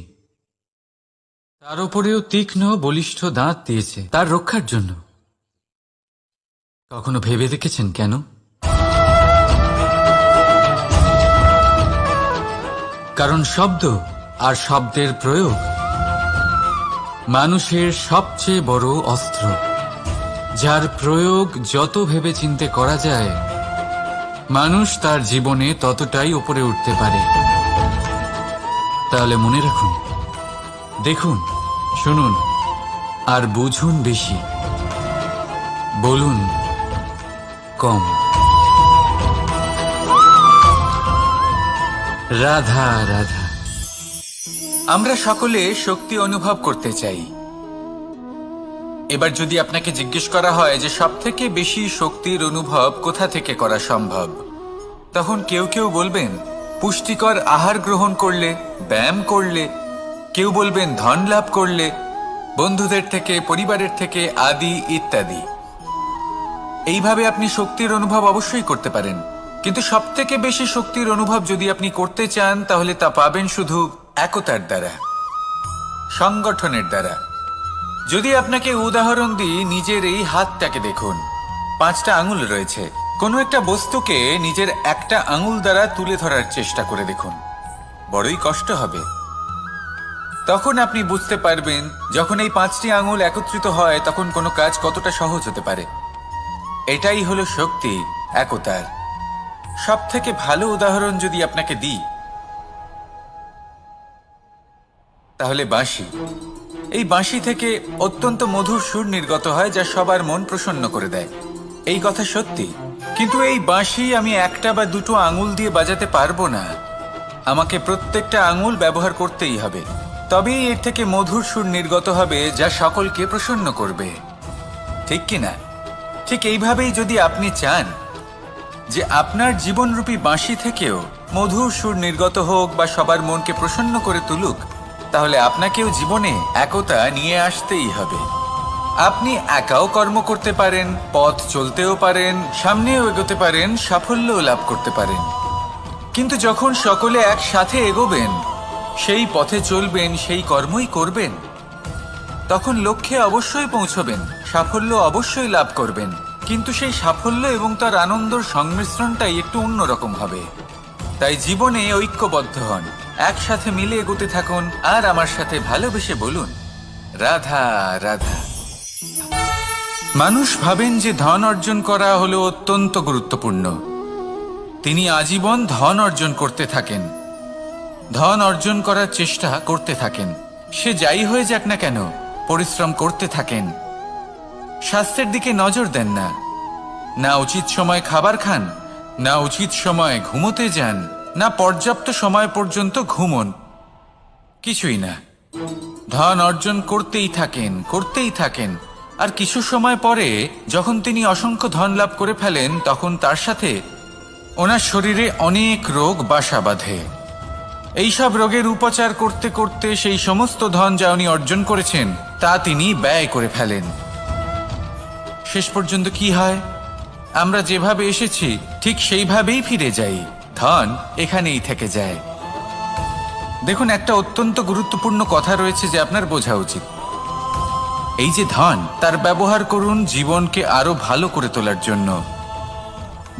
তার উপরেও তীক্ষ্ণ বলিষ্ঠ দাঁত দিয়েছে তার রক্ষার জন্য। কখনো ভেবে দেখেছেন কেন? কারণ শব্দ আর শব্দের প্রয়োগ মানুষের সবচেয়ে বড় অস্ত্র, যার প্রয়োগ যত ভেবেচিন্তে করা যায়, মানুষ তার জীবনে ততটাই উপরে উঠতে পারে। তাহলে মনে রাখুন, দেখুন, শুনুন আর বুঝুন বেশি, বলুন কম। রাধা রাধা। আমরা সকলে শক্তি অনুভব করতে চাই। এবার যদি আপনাকে জিজ্ঞেস করা হয় যে সবথেকে বেশি শক্তির অনুভব কোথা থেকে করা সম্ভব, তখন কেউ কেউ বলবেন পুষ্টিকর আহার গ্রহণ করলে, ব্যায়াম করলে, কেউ বলবেন ধন লাভ করলে, বন্ধুদের থেকে, পরিবারের থেকে, আদি ইত্যাদি। এইভাবে আপনি শক্তির অনুভব অবশ্যই করতে পারেন। কিন্তু সবথেকে বেশি শক্তির অনুভব যদি আপনি করতে চান, তাহলে তা পাবেন শুধু একতার দ্বারা, সংগঠনের দ্বারা। যদি আপনাকে উদাহরণ দিই, নিজের এই হাতটাকে দেখুন। 5টা আঙুল রয়েছে। কোনো একটা বস্তুকে নিজের একটা আঙুল দ্বারা তুলে ধরার চেষ্টা করে দেখুন, বড়ই কষ্ট হবে। তখন আপনি বুঝতে পারবেন, যখন এই 5টি আঙুল একত্রিত হয়, তখন কোনো কাজ কতটা সহজ হতে পারে। এটাই হলো শক্তি, একতার। সব থেকে ভালো উদাহরণ যদি আপনাকে দিই, তাহলে বাঁশি। এই বাঁশি থেকে অত্যন্ত মধুর সুর নির্গত হয়, যা সবার মন প্রসন্ন করে দেয়। এই কথা সত্যি। কিন্তু এই বাঁশি আমি একটা বা দুটো আঙুল দিয়ে বাজাতে পারবো না। আমাকে প্রত্যেকটা আঙুল ব্যবহার করতেই হবে, তবেই এর থেকে মধুর সুর নির্গত হবে, যা সকলকে প্রসন্ন করবে। ঠিক কিনা? ঠিক এইভাবেই যদি আপনি চান যে আপনার জীবনরূপী বাঁশি থেকেও মধুর সুর নির্গত হোক বা সবার মনকে প্রসন্ন করে তুলুক, তাহলে আপনাকেও জীবনে একতা নিয়ে আসতেই হবে। আপনি একাও কর্ম করতে পারেন, পথ চলতেও পারেন, সামনেও এগোতে পারেন, সাফল্যও লাভ করতে পারেন। কিন্তু যখন সকলে একসাথে এগোবেন, সেই পথে চলবেন, সেই কর্মই করবেন, তখন লক্ষ্যে অবশ্যই পৌঁছবেন, সাফল্য অবশ্যই লাভ করবেন। কিন্তু সেই সাফল্য এবং তার আনন্দর সংমিশ্রণটাই একটু অন্যরকম হবে। তাই জীবনে ঐক্যবদ্ধ হন, একসাথে মিলে এগোতে থাকুন, আর আমার সাথে ভালোবেসে বলুন, রাধা রাধা। মানুষ ভাবেন যে ধন অর্জন করা হলো অত্যন্ত গুরুত্বপূর্ণ। তিনি আজীবন ধন অর্জন করতে থাকেন, ধন অর্জন করার চেষ্টা করতে থাকেন। সে যাই হয়ে যাক না কেন, পরিশ্রম করতে থাকেন। স্বাস্থ্যের দিকে নজর দেন না, না উচিত সময় খাবার খান, না উচিত সময় ঘুমোতে যান, না পর্যাপ্ত সময় পর্যন্ত ঘুমন, কিছুই না। ধন অর্জন করতেই থাকেন, করতেই থাকেন, আর কিছু সময় পরে যখন তিনি অসংখ্য ধন লাভ করে ফেলেন, তখন তার সাথে ওনার শরীরে অনেক রোগ বাসা বাঁধে। এইসব রোগের উপচার করতে করতে সেই সমস্ত ধন যা উনি অর্জন করেছেন তা তিনি ব্যয় করে ফেলেন। শেষ পর্যন্ত কি হয়? আমরা যেভাবে এসেছি ঠিক সেইভাবেই ফিরে যাই, ধন এখানেই থেকে যায়। দেখুন, একটা অত্যন্ত গুরুত্বপূর্ণ কথা রয়েছে যে আপনার বোঝা উচিত। এই যে ধন, তার ব্যবহার করুন জীবনকে আরো ভালো করে তোলার জন্য।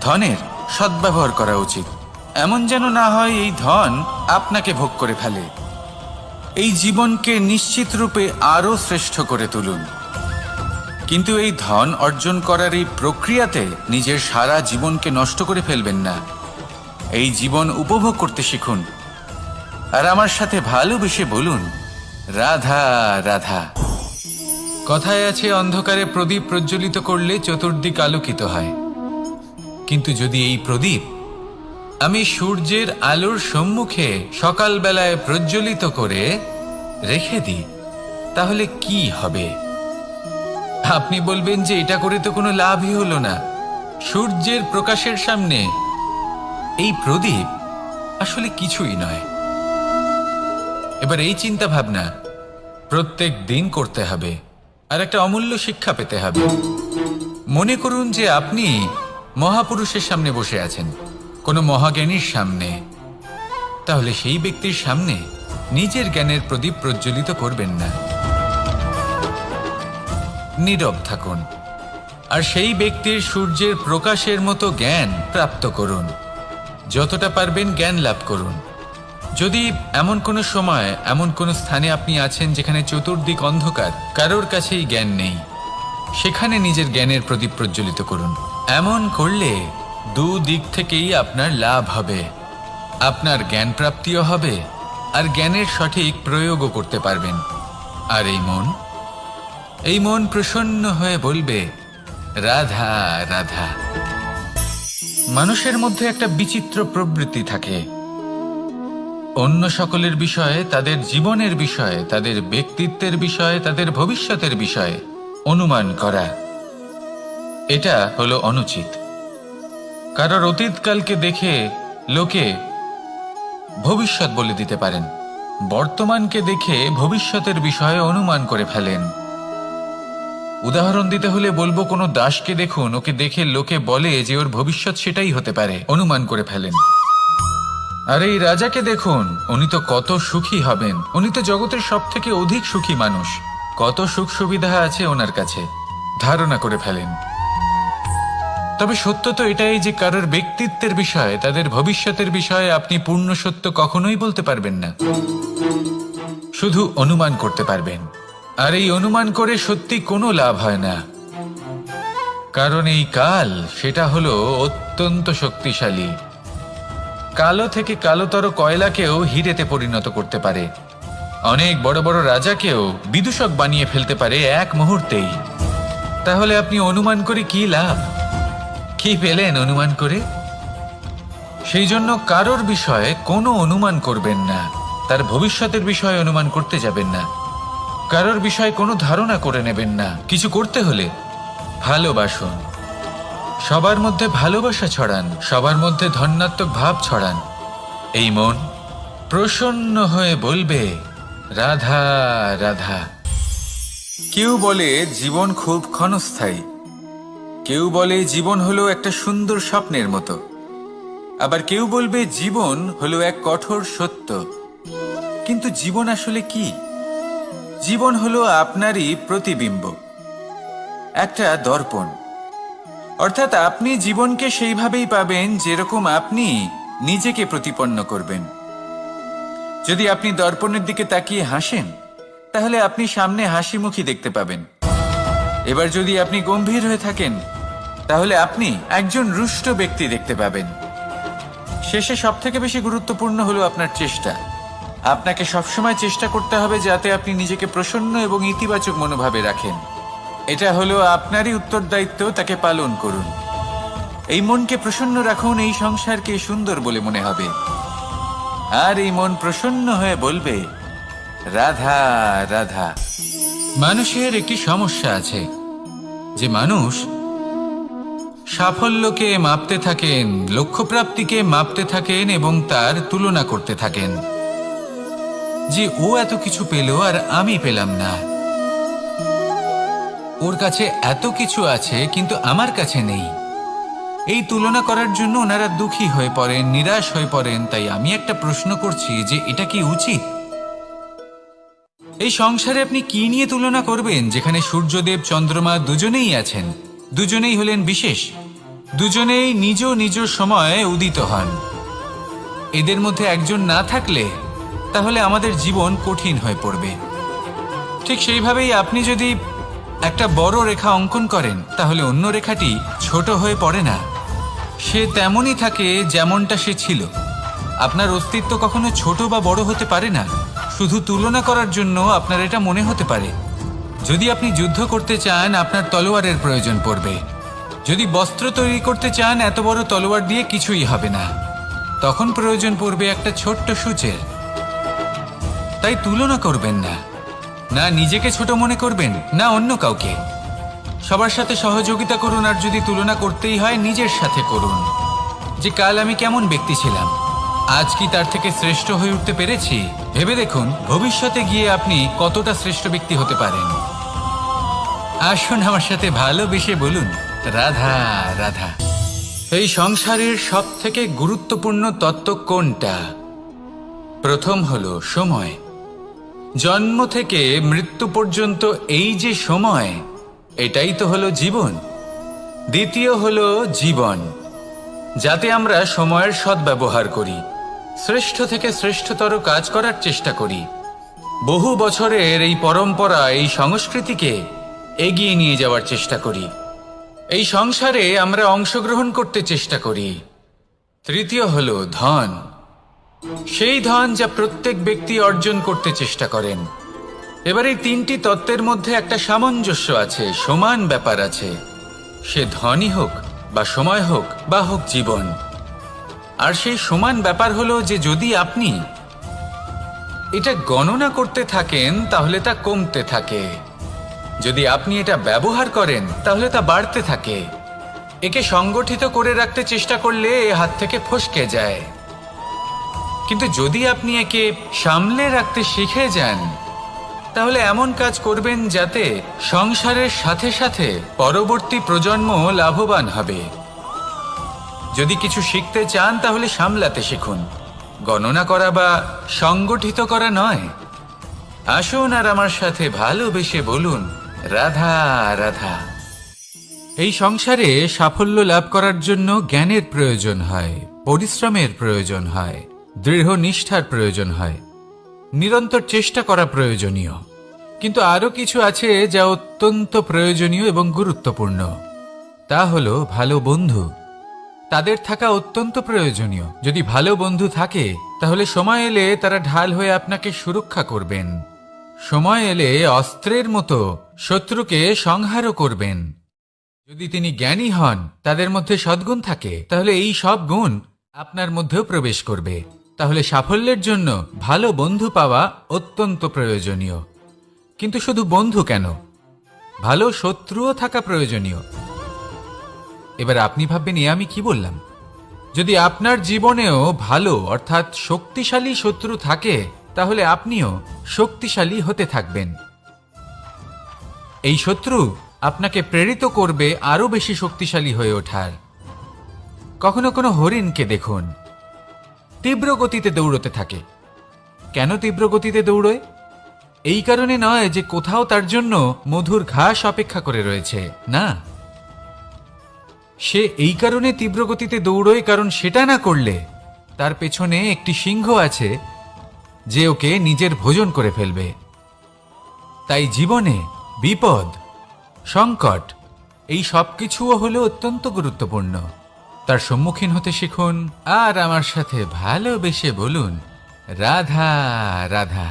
ধনের সদ্ব্যবহার করা উচিত, এমন যেন না হয় এই ধন আপনাকে ভোগ করে ফেলে। এই জীবনকে নিশ্চিত রূপে আরো শ্রেষ্ঠ করে তুলুন। কিন্তু এই ধন অর্জন করার এই প্রক্রিয়াতে নিজের সারা জীবনকে নষ্ট করে ফেলবেন না। এই জীবন উপভোগ করতে শিখুন, আর আমার সাথে ভালোবেসে বলুন, রাধা রাধা। কথায় আছে, অন্ধকারে প্রদীপ প্রজ্বলিত করলে চতুর্দিক আলোকিত হয়। কিন্তু যদি এই প্রদীপ আমি সূর্যের আলোর সম্মুখে সকালবেলায় প্রজ্বলিত করে রেখে দিই, তাহলে কি হবে? আপনি বলবেন যে এটা করে তো কোনো লাভই হলো না। সূর্যের প্রকাশের সামনে এই প্রদীপ আসলে কিছুই নয়। এবার এই চিন্তা ভাবনা প্রত্যেক দিন করতে হবে, আর একটা অমূল্য শিক্ষা পেতে হবে। মনে করুন যে আপনি মহাপুরুষের সামনে বসে আছেন, কোনো মহাজ্ঞানীর সামনে। তাহলে সেই ব্যক্তির সামনে নিজের জ্ঞানের প্রদীপ প্রজ্বলিত করবেন না, নীরব থাকুন, আর সেই ব্যক্তির সূর্যের প্রকাশের মতো জ্ঞান প্রাপ্ত করুন। যতটা পারবেন জ্ঞান লাভ করুন। যদি এমন কোনো সময়, এমন কোনো স্থানে আপনি আছেন যেখানে চতুর্দিক অন্ধকার, কারোর কাছেই জ্ঞান নেই, সেখানে নিজের জ্ঞানের প্রদীপ প্রজ্বলিত করুন। এমন করলে দুদিক থেকেই আপনার লাভ হবে। আপনার জ্ঞান প্রাপ্তিও হবে, আর জ্ঞানের সঠিক প্রয়োগও করতে পারবেন। আর এই মন প্রসন্ন হয়ে বলবে, রাধা রাধা। মানুষের মধ্যে একটা বিচিত্র প্রবৃত্তি থাকে, অন্য সকলের বিষয়ে, তাদের জীবনের বিষয়ে, তাদের ব্যক্তিত্বের বিষয়ে, তাদের ভবিষ্যতের বিষয়ে অনুমান করা। এটা হলো অনুচিত। কারোর অতীতকালকে দেখে লোকে ভবিষ্যৎ বলে দিতে পারেন, বর্তমানকে দেখে ভবিষ্যতের বিষয়ে অনুমান করে ফেলেন। উদাহরণ দিতে হলে বলবো, কোনো দাসকে দেখুন, ওকে দেখে লোকে বলে যে ওর ভবিষ্যৎ সেটাই হতে পারে, অনুমান করে ফেলেন। আর এই রাজাকে দেখুন, উনি তো কত সুখী হবেন, উনি তো জগতের সব থেকে অধিক সুখী মানুষ, কত সুখ সুবিধা আছে ওনার কাছে, ধারণা করে ফেলেন। তবে সত্য তো এটাই যে কারোর ব্যক্তিত্বের বিষয়ে, তাদের ভবিষ্যতের বিষয়ে আপনি পূর্ণ সত্য কখনোই বলতে পারবেন না, শুধু অনুমান করতে পারবেন। আর এই অনুমান করে সত্যি কোনো লাভ হয় না, কারণ এই কাল সেটা হলো অত্যন্ত শক্তিশালী। কালো থেকে কালোতর কয়লাকেও হিরেতে পরিণত করতে পারে, অনেক বড় বড় রাজাকেও বিদূষক বানিয়ে ফেলতে পারে এক মুহূর্তেই। তাহলে আপনি অনুমান করে কি লাভ? কি পেলেন অনুমান করে? সেই জন্য কারোর বিষয়ে কোনো অনুমান করবেন না, তার ভবিষ্যতের বিষয়ে অনুমান করতে যাবেন না, কারোর বিষয়ে কোনো ধারণা করে নেবেন না। কিছু করতে হলে ভালোবাসুন, সবার মধ্যে ভালোবাসা ছড়ান, সবার মধ্যে ধন্যাত্মক ভাব ছড়ান। এই মন প্রসন্ন হয়ে বলবে, রাধা রাধা। কেউ বলে জীবন খুব ক্ষণস্থায়ী, কেউ বলে জীবন হলো একটা সুন্দর স্বপ্নের মতো, আবার কেউ বলবে জীবন হলো এক কঠোর সত্য। কিন্তু জীবন আসলে কি? জীবন হলো আপনারই প্রতিবিম্ব, একটা দর্পণ। অর্থাৎ আপনি জীবনকে সেইভাবেই পাবেন যেরকম আপনি নিজেকে প্রতিপন্ন করবেন। যদি আপনি দর্পণের দিকে তাকিয়ে হাসেন, তাহলে আপনি সামনে হাসি মুখী দেখতে পাবেন। এবার যদি আপনি গম্ভীর হয়ে থাকেন, তাহলে আপনি একজন রুষ্ট ব্যক্তি দেখতে পাবেন। শেষে সবথেকে বেশি গুরুত্বপূর্ণ হলো আপনার চেষ্টা। আপনাকে সবসময় চেষ্টা করতে হবে যাতে আপনি নিজেকে প্রসন্ন এবং ইতিবাচক মনোভাবে রাখেন। এটা হলো আপনারই উত্তরদায়িত্ব, তাকে পালন করুন। এই মনকে প্রসন্ন রাখুন, এই সংসারকে সুন্দর বলে মনে হবে। আর এই মন প্রসন্ন হয়ে বলবে, রাধা রাধা। মানুষের একটি সমস্যা আছে, যে মানুষ সাফল্যকে মাপতে থাকেন, লক্ষ্যপ্রাপ্তিকে মাপতে থাকেন এবং তার তুলনা করতে থাকেন যে ও এত কিছু পেল আর আমি পেলাম না, ওর কাছে এত কিছু আছে কিন্তু আমার কাছে নেই। এই তুলনা করার জন্য ওনারা দুঃখী হয়ে পড়েন, নিরাশ হয়ে পড়েন। তাই আমি একটা প্রশ্ন করছি যে এটা কি উচিত? এই সংসারে আপনি কি নিয়ে তুলনা করবেন, যেখানে সূর্যদেব চন্দ্রমা দুজনেই আছেন, দুজনেই হলেন বিশেষ, দুজনেই নিজ নিজ সময়ে উদিত হন। এদের মধ্যে একজন না থাকলে তাহলে আমাদের জীবন কঠিন হয়ে পড়বে। ঠিক সেইভাবেই আপনি যদি একটা বড় রেখা অঙ্কন করেন তাহলে অন্য রেখাটি ছোট হয়ে পড়ে না, সে তেমনই থাকে যেমনটা সে ছিল। আপনার অস্তিত্ব কখনো ছোট বা বড় হতে পারে না। শুধু তুলনা করার জন্য আপনার এটা মনে হতে পারে। যদি আপনি যুদ্ধ করতে চান আপনার তলোয়ারের প্রয়োজন পড়বে। যদি বস্ত্র তৈরি করতে চান এত বড় তলোয়ার দিয়ে কিছুই হবে না, তখন প্রয়োজন পড়বে একটা ছোট্ট সূচের। তাই তুলনা করবেন না, না নিজেকে ছোট মনে করবেন না অন্য কাউকে। সবার সাথে সহযোগিতা করুন, আর যদি তুলনা করতেই হয় নিজের সাথে করুন, যে কাল আমি কেমন ব্যক্তি ছিলাম, আজ কি তার থেকে শ্রেষ্ঠ হয়ে উঠতে পেরেছি। ভেবে দেখুন ভবিষ্যতে গিয়ে আপনি কতটা শ্রেষ্ঠ ব্যক্তি হতে পারেন। আসুন আমার সাথে ভালোবেসে বলুন রাধা রাধা। এই সংসারের সব থেকে গুরুত্বপূর্ণ তত্ত্ব কোনটা? প্রথম হলো সময়। জন্ম থেকে মৃত্যু পর্যন্ত এই যে সময়, এটাই তো হলো জীবন। দ্বিতীয় হলো জীবন, যাতে আমরা সময়ের সদ্ব্যবহার করি, শ্রেষ্ঠ থেকে শ্রেষ্ঠতর কাজ করার চেষ্টা করি। বহু বছরের এই পরম্পরা, এই সংস্কৃতিকে এগিয়ে নিয়ে যাওয়ার চেষ্টা করি। এই সংসারে আমরা অংশগ্রহণ করতে চেষ্টা করি। তৃতীয় হলো ধন, সেই ধন যা প্রত্যেক ব্যক্তি অর্জন করতে চেষ্টা করেন। এবার এই তিনটি তত্ত্বের মধ্যে একটা সামঞ্জস্য আছে, সমান ব্যাপার আছে। সে ধনই হোক বা সময় হোক বা হোক জীবন। আর সেই সমান ব্যাপার হলো যে যদি আপনি এটা গণনা করতে থাকেন তাহলে তা কমতে থাকে, যদি আপনি এটা ব্যবহার করেন তাহলে তা বাড়তে থাকে। একে সংগঠিত করে রাখতে চেষ্টা করলে এ হাত থেকে ফসকে যায়, কিন্তু যদি আপনি একে সামলে রাখতে শিখে যান তাহলে এমন কাজ করবেন যাতে সংসারের সাথে সাথে পরবর্তী প্রজন্ম লাভবান হবে। যদি কিছু শিখতে চান তাহলে সামলাতে শিখুন, গণনা করা বা সংগঠিত করা নয়। আসুন আর আমার সাথে ভালোবেসে বলুন রাধা রাধা। এই সংসারে সাফল্য লাভ করার জন্য জ্ঞানের প্রয়োজন হয়, পরিশ্রমের প্রয়োজন হয়, দৃঢ় নিষ্ঠার প্রয়োজন হয়, নিরন্তর চেষ্টা করা প্রয়োজনীয়। কিন্তু আরো কিছু আছে যা অত্যন্ত প্রয়োজনীয় এবং গুরুত্বপূর্ণ। তা হলো ভালো বন্ধু। তাদের থাকা অত্যন্ত প্রয়োজনীয়। যদি ভালো বন্ধু থাকে তাহলে সময় এলে তারা ঢাল হয়ে আপনাকে সুরক্ষা করবেন। সময় এলে অস্ত্রের মতো শত্রুকে সংহারও করবেন। যদি তিনি জ্ঞানী হন, তাদের মধ্যে সদ্গুণ থাকে, তাহলে এই সব গুণ আপনার মধ্যেও প্রবেশ করবে। তাহলে সাফল্যের জন্য ভালো বন্ধু পাওয়া অত্যন্ত প্রয়োজনীয়। কিন্তু শুধু বন্ধু কেন, ভালো শত্রুও থাকা প্রয়োজনীয়। এবার আপনি ভাববেন এ আমি কি বললাম? যদি আপনার জীবনেও ভালো অর্থাৎ শক্তিশালী শত্রু থাকে তাহলে আপনিও শক্তিশালী হতে থাকবেন। এই শত্রু আপনাকে প্রেরিত করবে আরো বেশি শক্তিশালী হয়ে ওঠার। কখনো কোনো হরিণকে দেখুন, তীব্র গতিতে দৌড়তে থাকে। কেন তীব্র গতিতে দৌড়য়? এই কারণে নয় যে কোথাও তার জন্য মধুর ঘাস অপেক্ষা করে রয়েছে, না। সে এই কারণে তীব্র গতিতে দৌড়য় কারণ সেটা না করলে তার পেছনে একটি সিংহ আছে যে ওকে নিজের ভোজন করে ফেলবে। তাই জীবনে বিপদ, সংকট, এই সব কিছুও হলো অত্যন্ত গুরুত্বপূর্ণ। তার সম্মুখীন হতে শিখুন আর আমার সাথে ভালোবেসে বলুন রাধা রাধা।